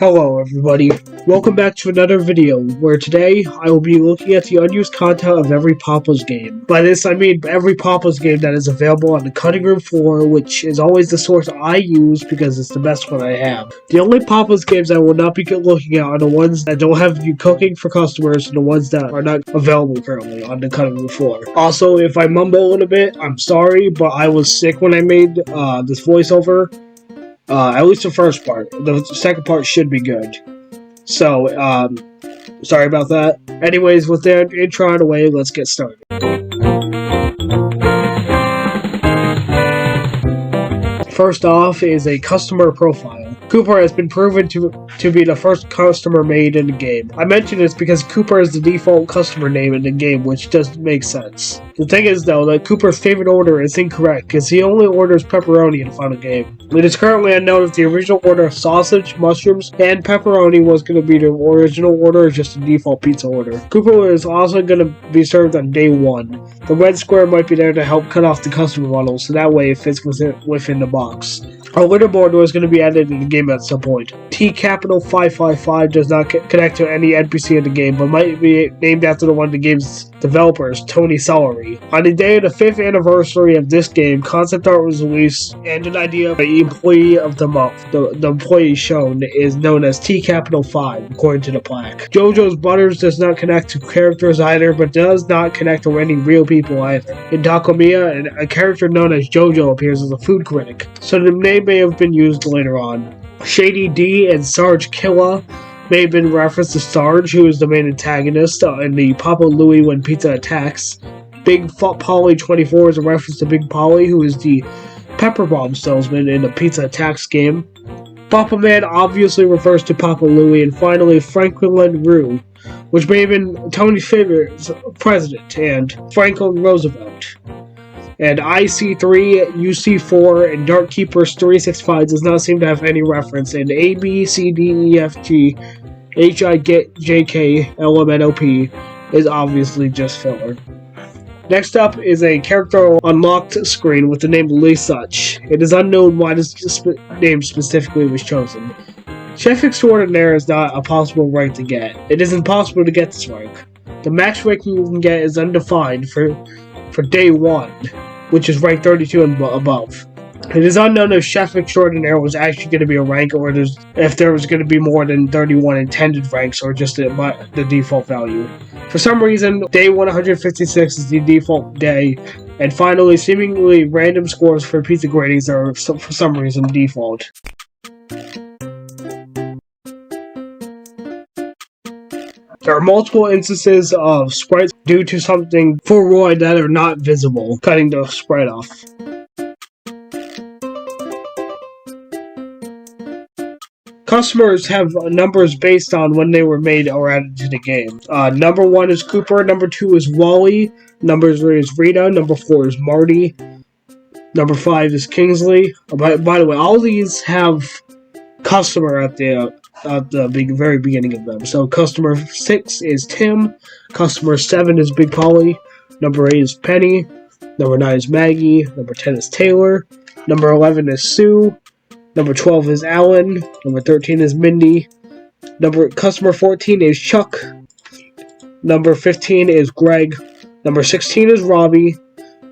Hello everybody, welcome back to another video, where today I will be looking at the unused content of every Papa's game. By this I mean every Papa's game that is available on the cutting room floor, which is always the source I use because it's the best one I have. The only Papa's games I will not be looking at are the ones that don't have you cooking for customers and the ones that are not available currently on the cutting room floor. Also, if I mumble a little bit, I'm sorry, but I was sick when I made this voiceover. At least the first part. The second part should be good. So, sorry about that. Anyways, with that intro out of the way, let's get started. First off is a customer profile. Cooper has been proven to be the first customer made in the game. I mention this because Cooper is the default customer name in the game, which doesn't make sense. The thing is, though, that Cooper's favorite order is incorrect, because he only orders pepperoni in the final game. It is currently unknown if the original order of sausage, mushrooms, and pepperoni was going to be the original order or just a default pizza order. Cooper is also going to be served on day 1. The red square might be there to help cut off the customer model, so that way it fits within the box. A leaderboard was going to be added in the game at some point. T-555 does not connect to any NPC in the game, but might be named after one of the game's developers, Tony Salary. On the day of the 5th anniversary of this game, concept art was released, and an idea of the employee of the month. The employee shown is known as T-5, according to the plaque. JoJo's Butters does not connect to characters either, but does not connect to any real people either. In Takomiya, a character known as JoJo appears as a food critic, so the name may have been used later on. Shady D and Sarge Killa may have been referenced to Sarge, who is the main antagonist in the Papa Louie When Pizza Attacks. Big Polly 24 is a reference to Big Polly, who is the pepper bomb salesman in the Pizza Attacks game. Papa Man obviously refers to Papa Louie, and finally Franklin Rue, which may have been Tony's favorite president, and Franklin Roosevelt. And IC3, UC4, and Dark Keepers 365 does not seem to have any reference, and A, B, C, D, E, F, G, H, I, J, K, L, M, N, O, P is obviously just filler. Next up is a character unlocked screen with the name Lee Such. It is unknown why this name specifically was chosen. Chef Extraordinaire is not a possible rank to get. It is impossible to get this rank. The max rank you can get is undefined for day 1, which is rank 32 and above. It is unknown if Chef Extraordinaire was actually going to be a rank, or if there was going to be more than 31 intended ranks, or just the default value. For some reason, day 156 is the default day, and finally, seemingly random scores for pizza gratings are for some reason default. There are multiple instances of sprites due to something for Roy that are not visible, cutting the sprite off. Customers have numbers based on when they were made or added to the game. Number 1 is Cooper, number 2 is Wally, number 3 is Rita, number 4 is Marty, number 5 is Kingsley. By the way, all these have customer at the very beginning of them. So customer 6 is Tim, customer 7 is Big Polly, number 8 is Penny, number 9 is Maggie, number 10 is Taylor, number 11 is Sue, number 12 is Alan, number 13 is Mindy, customer 14 is Chuck, number 15 is Greg, number 16 is Robbie,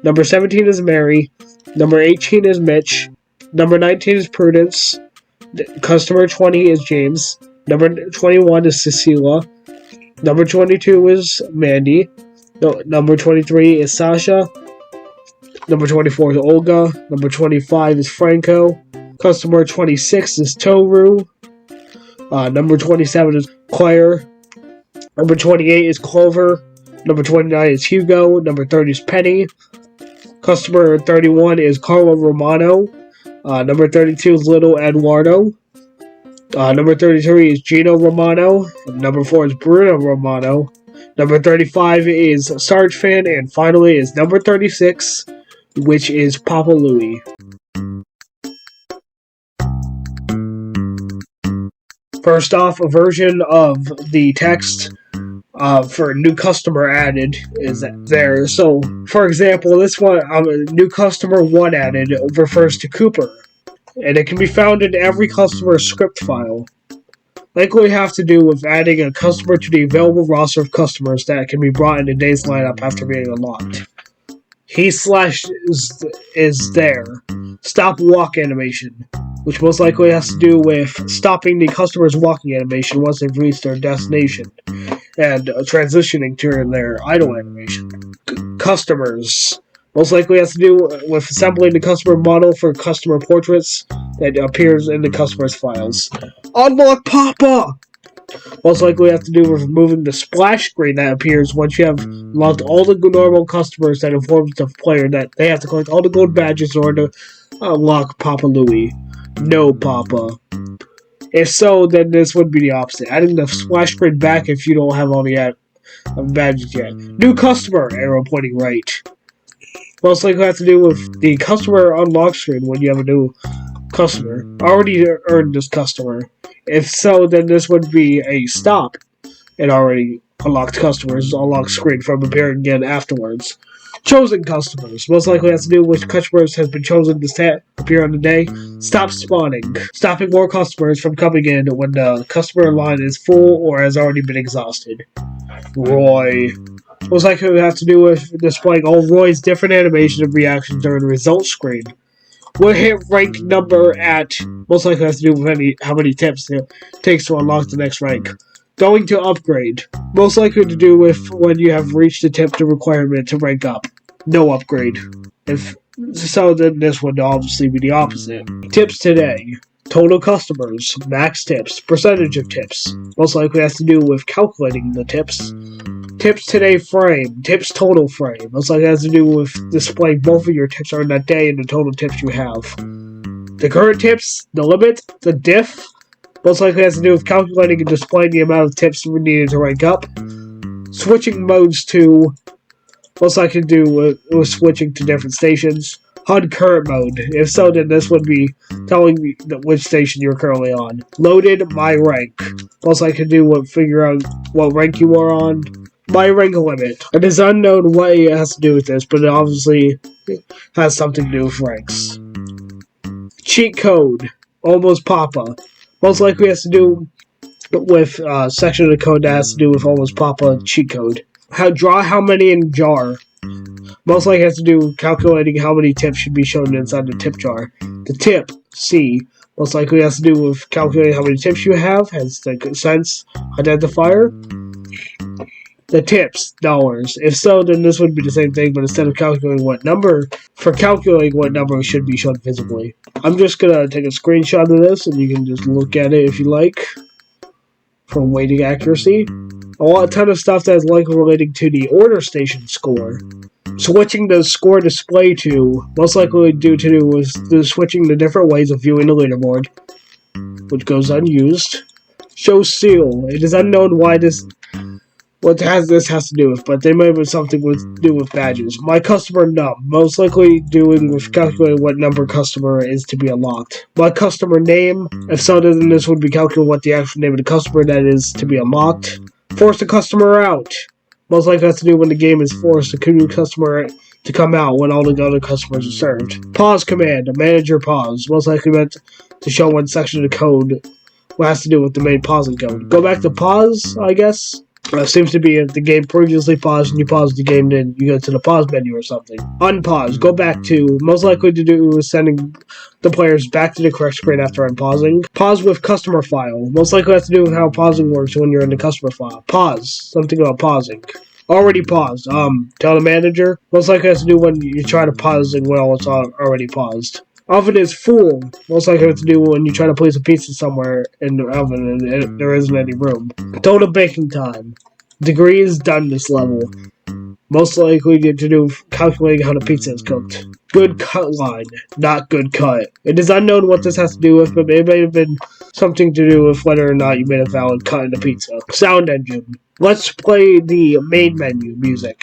number 17 is Mary, number 18 is Mitch, number 19 is Prudence, customer 20 is James, number 21 is Cecilia, number 22 is Mandy, number 23 is Sasha, number 24 is Olga, number 25 is Franco, customer 26 is Toru, number 27 is Claire, number 28 is Clover, number 29 is Hugo, number 30 is Penny, customer 31 is Carlo Romano, number 32 is Little Eduardo. Number 33 is Gino Romano. Number 4 is Bruno Romano. Number 35 is Sarge Fan. And finally is number 36, which is Papa Louie. First off, a version of the text for new customer added is there. So, for example, this one, new customer 1 added refers to Cooper, and it can be found in every customer script file. likely have to do with adding a customer to the available roster of customers that can be brought in a day's lineup after being unlocked. He slash is there. Stop walk animation, which most likely has to do with stopping the customer's walking animation once they've reached their destination, and transitioning to their idle animation. Customers most likely has to do with assembling the customer model for customer portraits that appears in the customer's files. Unlock Papa! Most likely have to do with removing the splash screen that appears once you have logged all the normal customers that informs the player that they have to collect all the gold badges in order to unlock Papa Louie. No Papa. If so, then this would be the opposite. Adding the splash screen back if you don't have all the badges yet. New customer, arrow pointing right. Most likely have to do with the customer unlock screen when you have a new customer. Already earned this customer. If so, then this would be a stop. It already unlocked customers unlock screen from appearing again afterwards. Chosen customers. Most likely has to do with customers has been chosen to appear on the day. Stop spawning. Stopping more customers from coming in when the customer line is full or has already been exhausted. Roy. Most likely would have to do with displaying all Roy's different animations and reactions during the results screen. Will hit rank number at most likely has to do with how many tips it takes to unlock the next rank. Going to upgrade. Most likely to do with when you have reached the tip to requirement to rank up. No upgrade. If so, then this would obviously be the opposite. Tips today. Total customers. Max tips. Percentage of tips. Most likely has to do with calculating the tips. Tips today frame. Tips total frame. Most likely has to do with displaying both of your tips on that day and the total tips you have. The current tips. The limit. The diff. Most likely has to do with calculating and displaying the amount of tips we needed to rank up. Switching modes to most likely to do with switching to different stations. HUD current mode. If so, then this would be telling me which station you're currently on. Loaded my rank. Most likely to do with figure out what rank you are on. My rank limit. It is unknown what it has to do with this, but it obviously has something to do with ranks. Cheat code. Almost Papa. Most likely has to do with section of the code that has to do with Almost Papa cheat code. Draw how many in jar. Most likely has to do with calculating how many tips should be shown inside the tip jar. The tip, C. Most likely has to do with calculating how many tips you have, hence the sense identifier. The tips, dollars. If so, then this would be the same thing, but instead of calculating what number, should be shown visibly. I'm just gonna take a screenshot of this, and you can just look at it if you like, for weighting accuracy. A ton of stuff that is likely relating to the order station score. Switching the score display to, most likely due to was switching the different ways of viewing the leaderboard, which goes unused. Show seal. It is unknown what this has to do with, but they may have something to do with badges. My customer num, most likely doing with calculating what number customer is to be unlocked. My customer name, if so, then this would be calculating what the actual name of the customer that is to be unlocked. Force the customer out. Most likely has to do when the game is forced a new customer to come out when all the other customers are served. Pause command, manager pause, most likely meant to show one section of the code what has to do with the main pausing code. Go back to pause, I guess. Seems to be if the game previously paused and you pause the game, then you go to the pause menu or something. Unpause. Go back to. Most likely to do with sending the players back to the correct screen after unpausing. Pause with customer file. Most likely has to do with how pausing works when you're in the customer file. Pause. Something about pausing. Already paused. Tell the manager. Most likely has to do when you try to pause and well it's already paused. Oven is full. Most likely has to do when you try to place a pizza somewhere in the oven and there isn't any room. Total baking time. Degrees done this level. Most likely to do with calculating how the pizza is cooked. Good cut line. Not good cut. It is unknown what this has to do with, but it may have been something to do with whether or not you made a valid cut in the pizza. Sound engine. Let's play the main menu music.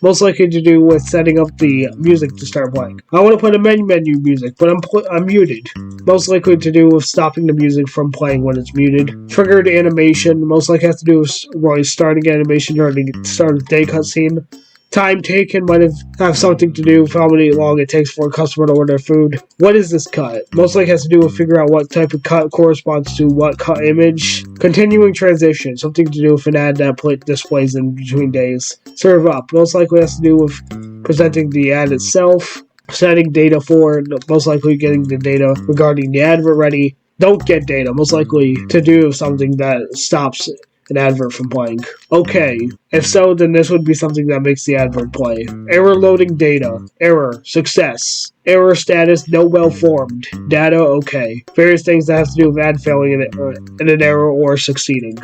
Most likely to do with setting up the music to start playing. I want to play the main menu music, but I'm muted. Most likely to do with stopping the music from playing when it's muted. Triggered animation. Most likely has to do with Roy's starting animation during the start of the day cutscene. Time taken might have something to do with how long it takes for a customer to order food. What is this cut? Most likely has to do with figuring out what type of cut corresponds to what cut image. Continuing transition, something to do with an ad that displays in between days. Serve up, most likely has to do with presenting the ad itself. Setting data for, most likely getting the data regarding the advert ready. Don't get data, most likely to do something that stops an advert from playing. Okay, if so, then this would be something that makes the advert play. Error loading data. Error. Success. Error status, no well formed. Data, okay. Various things that have to do with ad failing in an error or succeeding.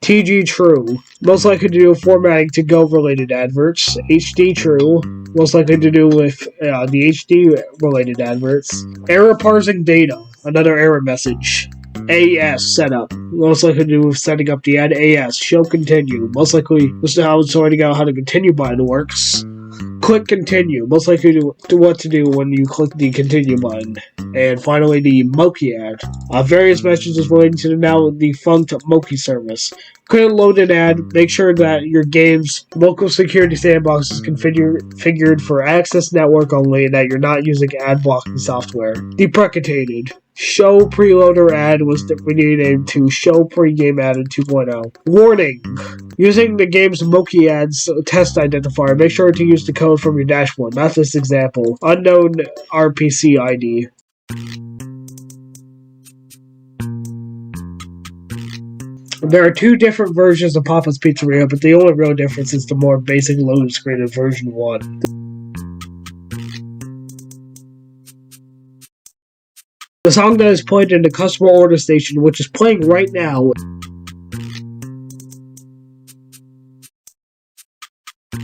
TG true, most likely to do with formatting to go related adverts. HD true, most likely to do with the HD related adverts. Error parsing data, another error message. AS setup, most likely to do with setting up the ad. AS show continue, most likely this is how sorting out how the continue button works. Click continue, most likely to what to do when you click the continue button. And finally, the Moki ad. Various messages relating to the now defunct Moki service. Couldn't load an ad, make sure that your game's local security sandbox is configured for access network only and that you're not using ad blocking software. Deprecated. Show preloader ad was renamed to Show Pregame Ad in 2.0. Warning! Using the game's Moki ads test identifier, make sure to use the code from your dashboard, not this example. Unknown RPC ID. There are two different versions of Papa's Pizzeria, but the only real difference is the more basic loading screen in version 1. The song that is played in the customer order station, which is playing right now,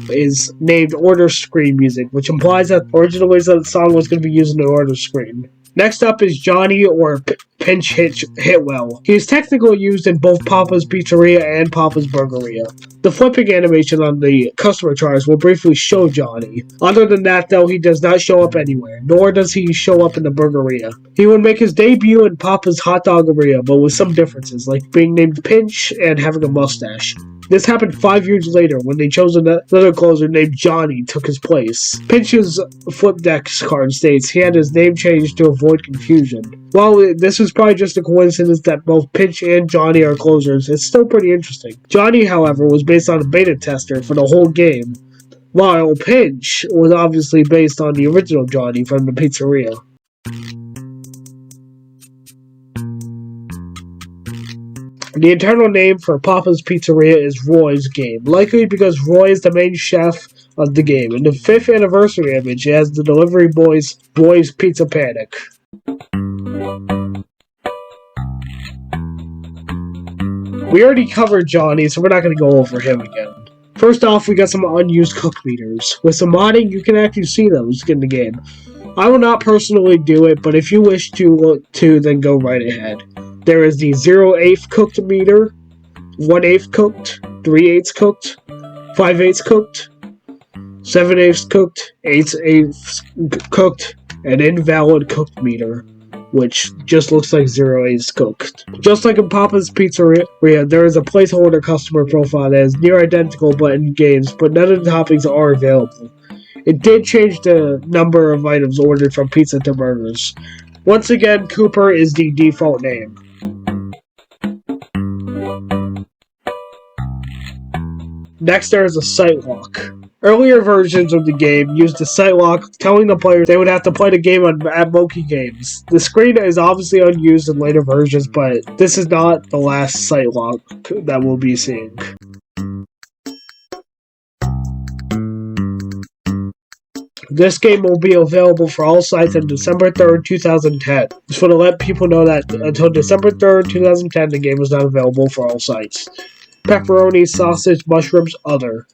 is named order screen music, which implies that originally the song was going to be used in the order screen. Next up is Johnny or Pinch Hitwell. He is technically used in both Papa's Pizzeria and Papa's Burgeria. The flipping animation on the customer charts will briefly show Johnny. Other than that, though, he does not show up anywhere, nor does he show up in the Burgeria. He would make his debut in Papa's Hot Doggeria, but with some differences, like being named Pinch and having a mustache. This happened 5 years later when they chose another closer named Johnny took his place. Pinch's Flipdex card states he had his name changed to avoid confusion. While this was probably just a coincidence that both Pinch and Johnny are closers, it's still pretty interesting. Johnny, however, was based on a beta tester for the whole game, while Pinch was obviously based on the original Johnny from the pizzeria. The internal name for Papa's Pizzeria is Roy's Game, likely because Roy is the main chef of the game. In the 5th anniversary image, it has the delivery boy's Pizza Panic. We already covered Johnny, so we're not going to go over him again. First off, we got some unused cook meters. With some modding, you can actually see those in the game. I will not personally do it, but if you wish to then go right ahead. There is the 0/8 cooked meter, 1/8 cooked, 3/8 cooked, 5/8 cooked, 7/8 cooked, 8/8 cooked, and invalid cooked meter, which just looks like 0/8 cooked. Just like in Papa's Pizzeria, there is a placeholder customer profile that is near identical but in games, but none of the toppings are available. It did change the number of items ordered from pizza to burgers. Once again, Cooper is the default name. Next, there is a site lock. Earlier versions of the game used a site lock, telling the players they would have to play the game at Moki Games. The screen is obviously unused in later versions, but this is not the last site lock that we'll be seeing. This game will be available for all sites on December 3rd, 2010. Just want to let people know that until December 3rd, 2010, the game was not available for all sites. Pepperoni, sausage, mushrooms, other.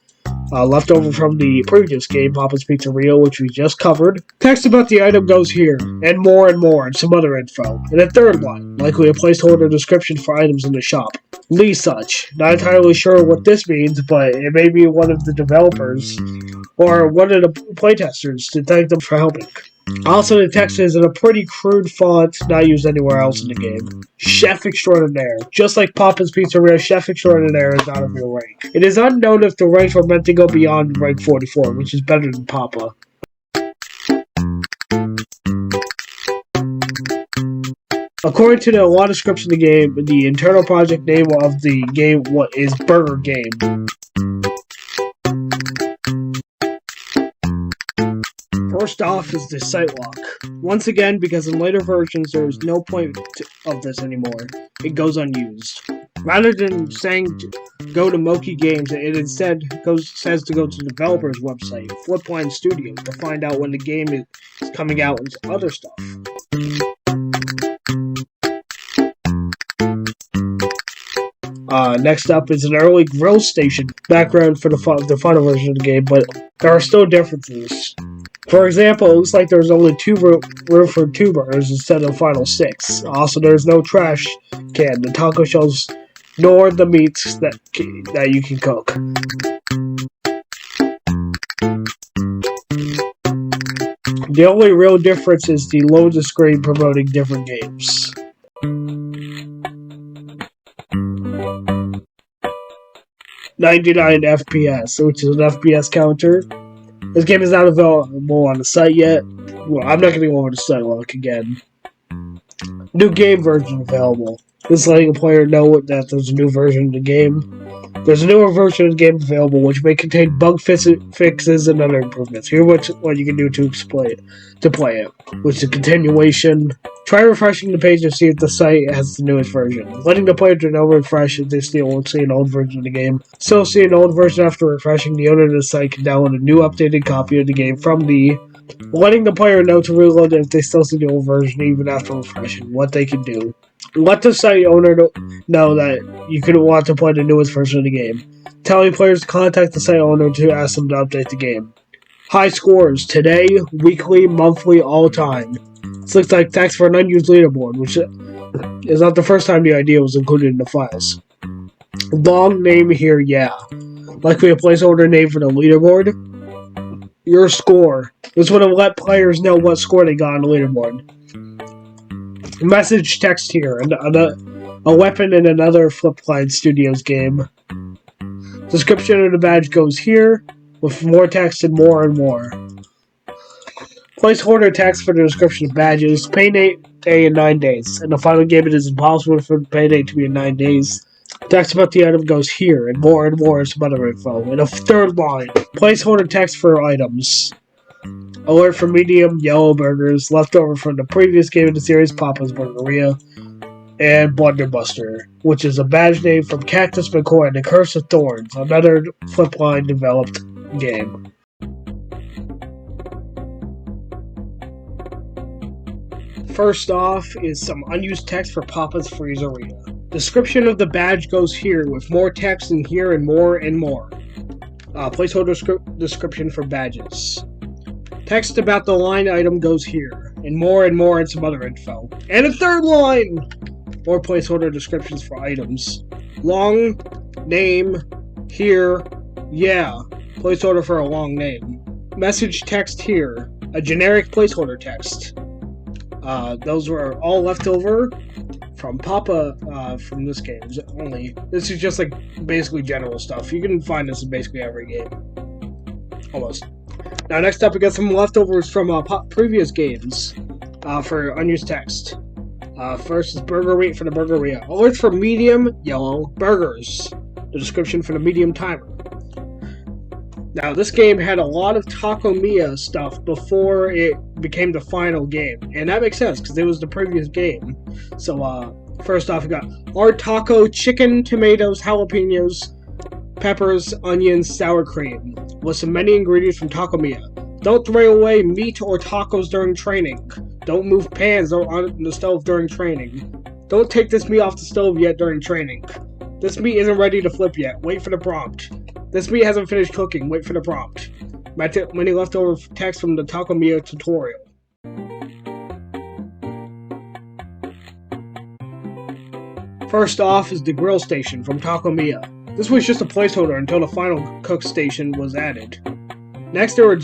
Left over from the previous game, Papa's Pizzeria, which we just covered. Text about the item goes here, and and some other info. In the third line, likely a placeholder description for items in the shop. Lee such. Not entirely sure what this means, but it may be one of the developers or one of the playtesters to thank them for helping. Also, the text is in a pretty crude font not used anywhere else in the game. Chef Extraordinaire. Just like Papa's Pizzeria, Chef Extraordinaire is not a real rank. It is unknown if the ranks were meant to go beyond rank 44, which is better than Papa. According to the law description of the game, the internal project name of the game is Burger Game. First off is the site lock. Once again, because in later versions there is no point of this anymore, it goes unused. Rather than saying go to Moki Games, it instead says to go to the developer's website, Flipline Studios, to find out when the game is coming out and other stuff. Next up is an early grill station background for the final version of the game, but there are still differences. For example, it looks like there's only room for 2 burgers instead of final 6. Also, there's no trash can, the taco shells, nor the meats that you can cook. The only real difference is the loading screen promoting different games. $99 FPS, which is an FPS counter. This game is not available on the site yet. Well, I'm not going to go over the site lock again. New game version available. This is letting a player know that there's a new version of the game. There's a newer version of the game available, which may contain bug fixes and other improvements. Here's what you can do to play it, which is a continuation. Try refreshing the page to see if the site has the newest version. Letting the player to know refresh if they still won't see an old version of the game. Still see an old version after refreshing, the owner of the site can download a new updated copy of the game from the... Letting the player know to reload if they still see the old version even after refreshing. What they can do. Let the site owner know that you could want to play the newest version of the game. Telling players to contact the site owner to ask them to update the game. High scores. Today, weekly, monthly, all time. This looks like text for an unused leaderboard, which is not the first time the idea was included in the files. Long name here, yeah. Likely a placeholder name for the leaderboard. Your score. This would have let players know what score they got on the leaderboard. Message text here. A weapon in another Flipline Studios game. Description of the badge goes here, with more text and more and more. Placeholder text for the description of badges. Payday in 9 days. In the final game, it is impossible for payday to be in 9 days. Text about the item goes here, and more is some other info. In a third line, placeholder text for items. Alert for medium yellow burgers, leftover from the previous game in the series, Papa's Burgeria, and Blunderbuster, which is a badge name from Cactus McCoy and the Curse of Thorns, another Flipline developed game. First off is some unused text for Papa's Freezeria. Description of the badge goes here, with more text in here and more and more. Placeholder description for badges. Text about the line item goes here, and more and some other info. And a third line! More placeholder descriptions for items. Long name here, yeah. Placeholder for a long name. Message text here, a generic placeholder text. Those were all left over from Papa from this game only. This is just like basically general stuff. You can find this in basically every game. Almost. Now next up we got some leftovers from previous games for unused text. First is burger weight for the Burgeria. Alert for medium yellow burgers. The description for the medium timer. Now, this game had a lot of Taco Mia stuff before it became the final game. And that makes sense, because it was the previous game. So, first off, we got our taco, chicken, tomatoes, jalapenos, peppers, onions, sour cream. With some many ingredients from Taco Mia. Don't throw away meat or tacos during training. Don't move pans on the stove during training. Don't take this meat off the stove yet during training. This meat isn't ready to flip yet. Wait for the prompt. This meat hasn't finished cooking. Wait for the prompt. Many leftover text from the Taco Mia tutorial. First off is the grill station from Taco Mia. This was just a placeholder until the final cook station was added. Next there were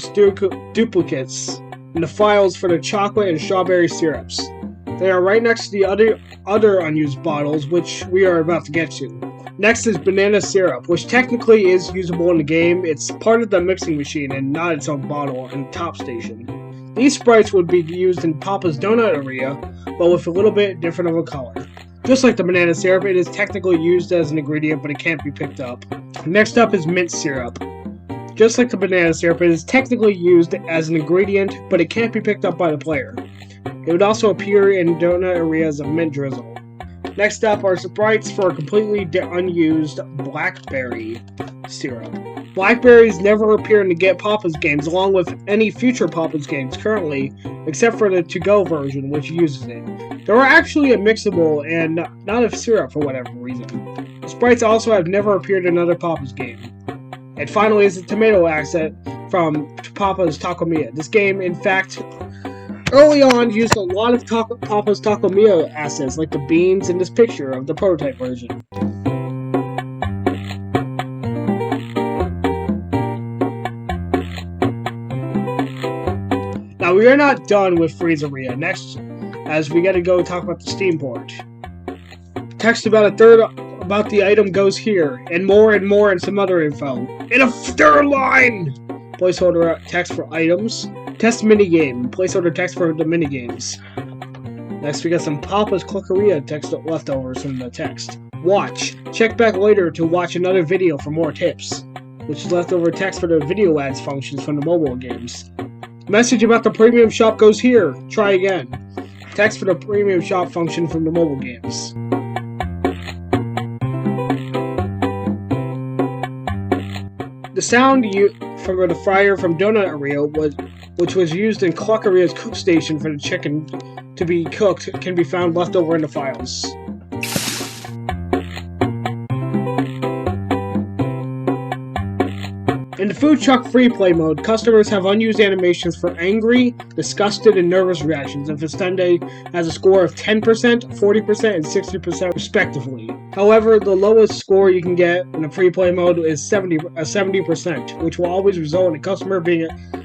duplicates and the files for the chocolate and strawberry syrups. They are right next to the other unused bottles, which we are about to get to. Next is banana syrup, which technically is usable in the game. It's part of the mixing machine and not its own bottle in the top station. These sprites would be used in Papa's Donut area, but with a little bit different of a color. Just like the banana syrup, it is technically used as an ingredient, but it can't be picked up. Next up is mint syrup. Just like the banana syrup, it is technically used as an ingredient, but it can't be picked up by the player. It would also appear in donut area as a mint drizzle. Next up are sprites for a completely unused blackberry syrup. Blackberries never appear in the Get Papa's games, along with any future Papa's games currently, except for the to-go version, which uses it. They are actually a mixable and not a syrup for whatever reason. The sprites also have never appeared in another Papa's game. And finally is the tomato asset from Papa's Taco Mia. This game, in fact, early on used a lot of Papa's Taco Mia assets, like the beans in this picture of the prototype version. Now we are not done with Freezeria. Next, as we gotta go talk about the Steam port. Text about a third about the item goes here, and more and some other info. In a third line! Placeholder text for items. Test minigame. Placeholder text for the minigames. Next, we got some Papa's Cookeria text leftovers from the text. Watch. Check back later to watch another video for more tips, which is leftover text for the video ads functions from the mobile games. Message about the premium shop goes here. Try again. Text for the premium shop function from the mobile games. The sound from the fryer from Donut Area, which was used in Clockarea's cook station for the chicken to be cooked, can be found left over in the files. In the food truck free play mode, customers have unused animations for angry, disgusted, and nervous reactions, and Festende has a score of 10%, 40%, and 60% respectively. However, the lowest score you can get in the free play mode is 70%, which will always result in a customer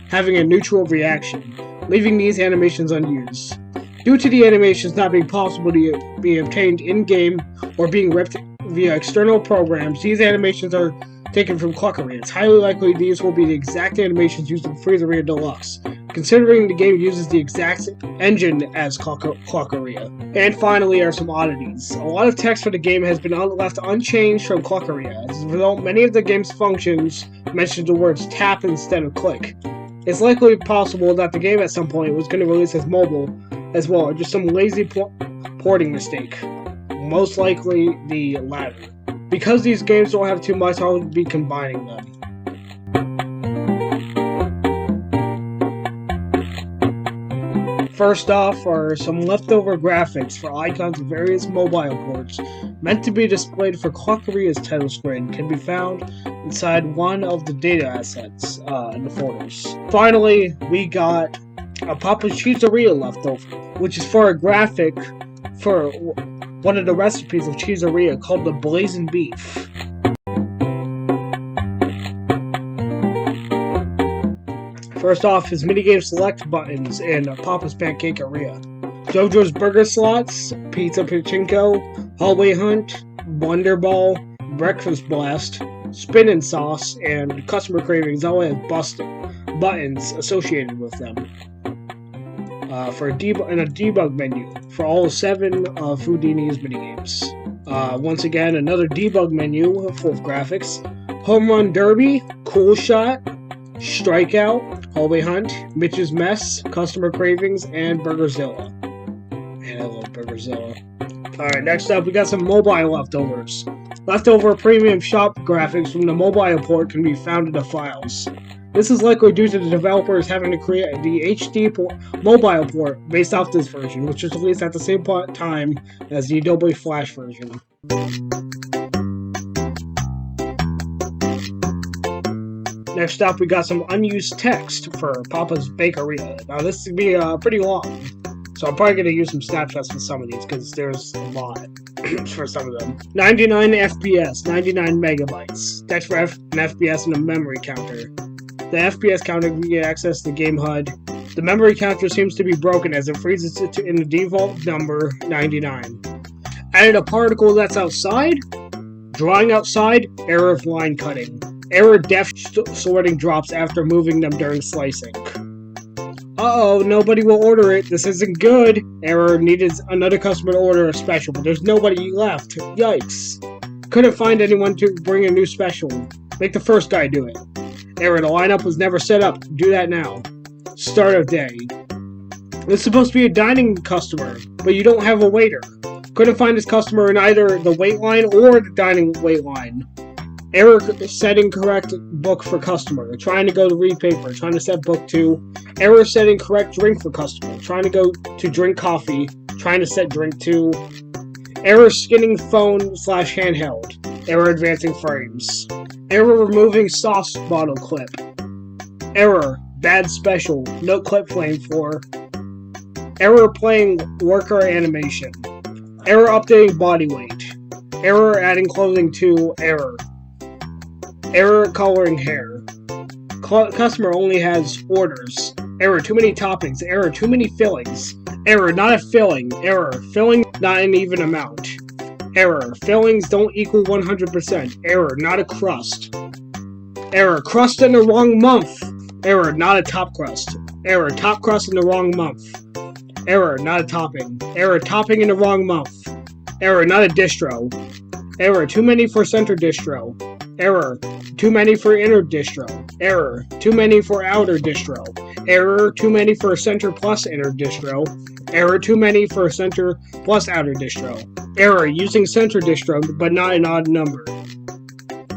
having a neutral reaction, leaving these animations unused. Due to the animations not being possible to be obtained in-game or being ripped via external programs, these animations are taken from Clockaria. It's highly likely these will be the exact animations used in Freezeria Deluxe, considering the game uses the exact engine as Clockaria. And finally are some oddities. A lot of text for the game has been left unchanged from Clockaria. As a result, many of the game's functions mention the words tap instead of click. It's likely possible that the game at some point was going to release as mobile as well, or just some lazy porting mistake. Most likely the latter. Because these games don't have too much, I'll be combining them. First off are some leftover graphics for icons of various mobile ports meant to be displayed for Clockaria's title screen can be found inside one of the data assets in the folders. Finally, we got a Papa's Cheeseria leftover, which is for a graphic for one of the recipes of Cheeseria called the Blazing Beef. First off is minigame select buttons in Papa's Pancakeria. JoJo's Burger Slots, Pizza Pachinko, Hallway Hunt, Wonder Ball, Breakfast Blast, Spin and Sauce, and Customer Cravings all have buttons associated with them. For a debug menu for all 7 of Houdini's minigames. Once again, another debug menu full of graphics. Home Run Derby, Cool Shot, Strikeout, Hallway Hunt, Mitch's Mess, Customer Cravings, and Burgerzilla. Man, I love Burgerzilla. Alright, next up we got some mobile leftovers. Leftover premium shop graphics from the mobile port can be found in the files. This is likely due to the developers having to create the HD mobile port based off this version, which was released at the same time as the Adobe Flash version. Next up, we got some unused text for Papa's Bakeria. Now, this is going to be pretty long, so I'm probably going to use some snapshots for some of these, because there's a lot for some of them. 99 FPS, 99 megabytes. Text for an FPS and a memory counter. The FPS counter can get access to the game HUD, The memory capture seems to be broken as it freezes it in the default number 99. Added a particle that's outside. Drawing outside. Error of line cutting. Error def sorting drops after moving them during slicing. Uh-oh, nobody will order it. This isn't good. Error, needed another customer to order a special, but there's nobody left. Yikes. Couldn't find anyone to bring a new special. Make the first guy do it. Error, the lineup was never set up. Do that now. Start of day. This is supposed to be a dining customer, but you don't have a waiter. Couldn't find this customer in either the wait line or the dining wait line. Error setting correct book for customer. Trying to go to read paper. Trying to set book 2. Error setting correct drink for customer. Trying to go to drink coffee. Trying to set drink 2. Error skinning phone/handheld. Error advancing frames. Error removing sauce bottle clip. Error bad special. No clip flame for. Error playing worker animation. Error updating body weight. Error adding clothing to error. Error coloring hair. Customer only has orders. Error too many toppings. Error too many fillings. Error not a filling. Error filling not an even amount. Error fillings don't equal 100%. Error not a crust. Error crust in the wrong month. Error not a top crust. Error top crust in the wrong month. Error not a topping. Error topping in the wrong month. Error not a distro. Error too many for center distro. Error too many for inner distro. Error too many for outer distro. Error too many for center plus inner distro. Error too many for center plus outer distro. Error using center distro but not an odd number.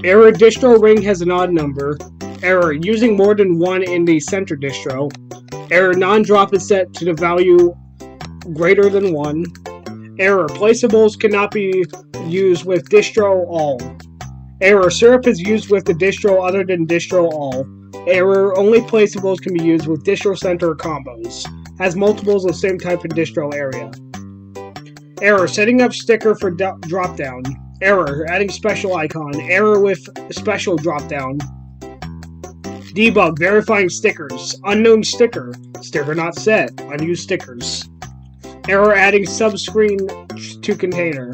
Error distro ring has an odd number. Error using more than one in the center distro. Error non-drop is set to the value greater than 1. Error placeables cannot be used with distro all. Error syrup is used with the distro other than distro all. Error only placeables can be used with distro center combos. Has multiples of same type in distro area. Error setting up sticker for drop down. Error adding special icon. Error with special drop down. Debug verifying stickers. Unknown sticker. Sticker not set. Unused stickers. Error adding subscreen to container.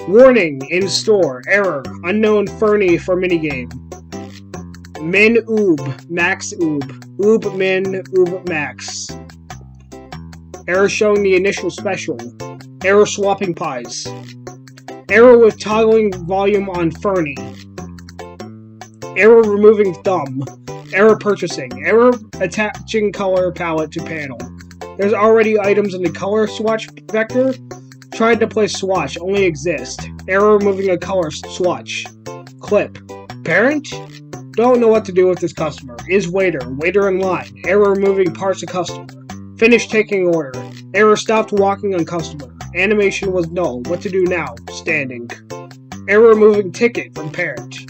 Warning in store. Error unknown Fernie for minigame. Min oob max oob. Oob min oob max. Error showing the initial special. Error swapping pies. Error with toggling volume on Fernie. Error removing thumb. Error purchasing. Error attaching color palette to panel. There's already items in the color swatch vector. Tried to play swatch. Only exist. Error removing a color swatch. Clip. Parent? Don't know what to do with this customer. Is waiter. Waiter in line. Error removing parts of customer. Finish taking order. Error stopped walking on customer. Animation was null. What to do now? Standing. Error removing ticket from parent.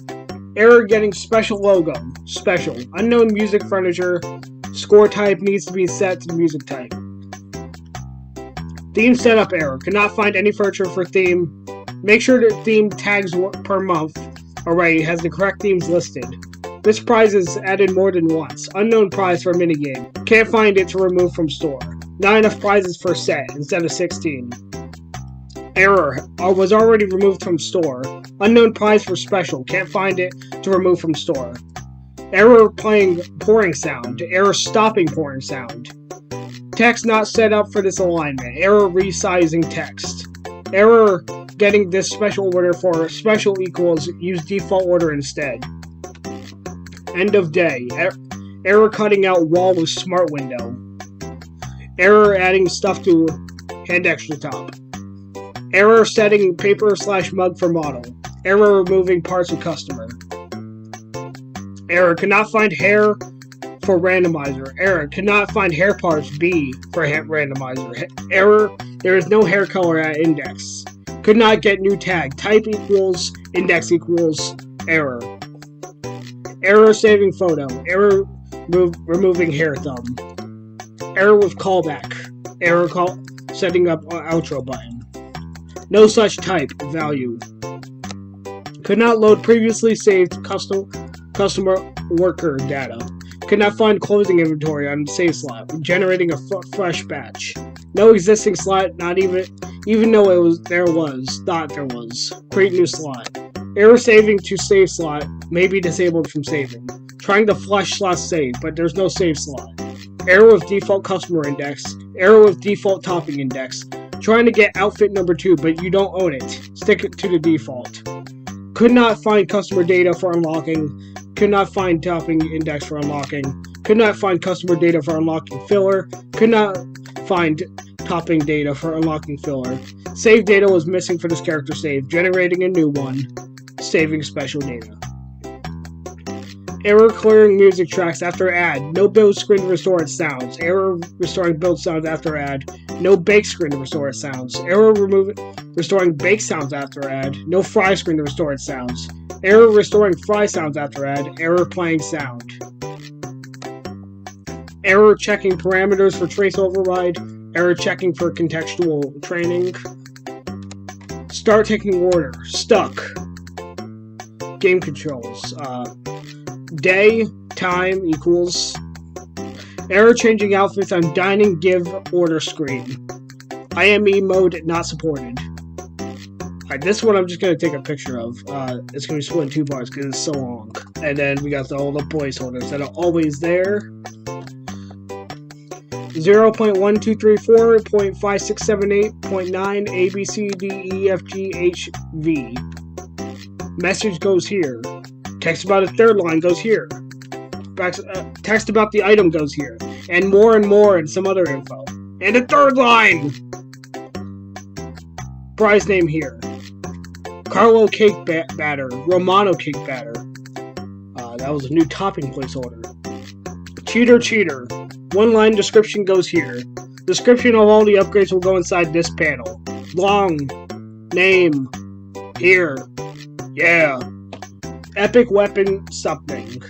Error getting special logo. Special. Unknown music furniture. Score type needs to be set to music type. Theme setup error. Cannot find any furniture for theme. Make sure the theme tags per month array has the correct themes listed. This prize is added more than once. Unknown prize for minigame. Can't find it to remove from store. Not enough prizes for set instead of 16. Error. Was already removed from store. Unknown prize for special. Can't find it to remove from store. Error playing pouring sound. Error stopping pouring sound. Text not set up for this alignment. Error resizing text. Error getting this special order for special equals. Use default order instead. End of day. Error cutting out wall with smart window. Error adding stuff to hand extra top. Error setting paper/mug for model. Error removing parts of customer. Error cannot find hair for randomizer. Error cannot find hair parts B for randomizer. Error there is no hair color at index. Could not get new tag. Type equals index equals error. Error saving photo. Error removing hair thumb. Error with callback. Error call setting up outro button. No such type value. Could not load previously saved customer worker data. Could not find closing inventory on save slot, generating a fresh batch. No existing slot, not even though it was thought there was. Create new slot. Error saving to save slot may be disabled from saving. Trying to flush slot save, but there's no save slot. Error with default customer index. Error with default topping index. Trying to get outfit number 2, but you don't own it. Stick it to the default. Could not find customer data for unlocking. Could not find topping index for unlocking. Could not find customer data for unlocking filler. Could not find topping data for unlocking filler. Save data was missing for this character save. Generating a new one. Saving special data. Error clearing music tracks after add. No build screen to restore its sounds. Error restoring build sounds after add. No bake screen to restore its sounds. Error restoring bake sounds after add. No fry screen to restore its sounds. Error restoring fry sounds after add. Error playing sound. Error checking parameters for trace override. Error checking for contextual training. Start taking order. Stuck. Game controls. Day, time equals. Error changing outfits on dining give order screen. IME mode not supported. Alright, this one I'm just going to take a picture of. It's going to be split in 2 parts because it's so long. And then we got all the placeholders that are always there. 0.1234.5678.9 A B C D E F G H V. Message goes here. Text about a third line goes here. Text about the item goes here. And more and some other info. And a third line! Prize name here. Carlo cake batter. Romano cake batter. That was a new topping placeholder. Cheater. One line description goes here. Description of all the upgrades will go inside this panel. Long. Name. Here. Yeah. Epic weapon something.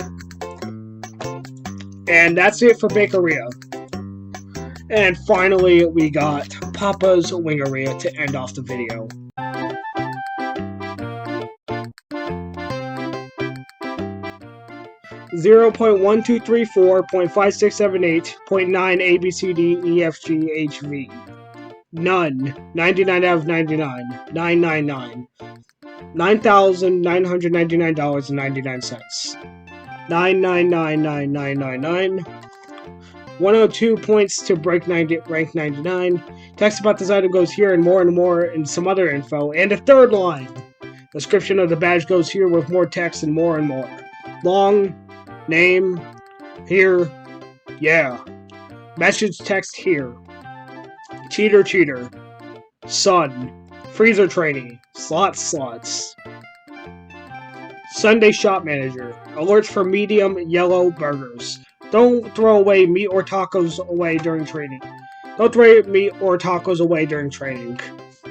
And that's it for Bakeria. And finally, we got Papa's Wingeria to end off the video. .1234.5678.9 ABCDEFGHV. None. 99 out of 99. 999. $9,999.99. 9999999. 102 points to rank 99. Text about this item goes here and more and some other info. And a third line. Description of the badge goes here with more text and more. Long. Name. Here. Yeah. Message text here. Cheater. Sun. Freezer trainee. Slots. Sunday shop manager. Alerts for medium yellow burgers. Don't throw away meat or tacos away during training.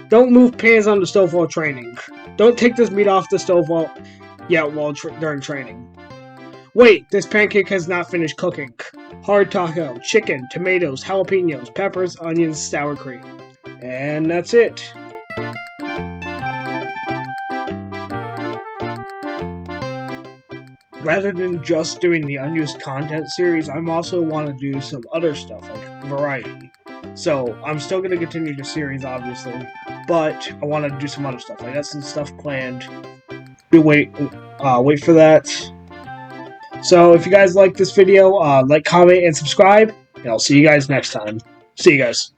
Don't move pans on the stove while training. Don't take this meat off the stove during training. Wait, this pancake has not finished cooking. Hard taco, chicken, tomatoes, jalapenos, peppers, onions, sour cream. And that's it. Rather than just doing the unused content series, I'm also want to do some other stuff, like variety. So, I'm still going to continue the series, obviously, but I want to do some other stuff. I got some stuff planned. Wait for that. So, if you guys like this video, like, comment, and subscribe, and I'll see you guys next time. See you guys.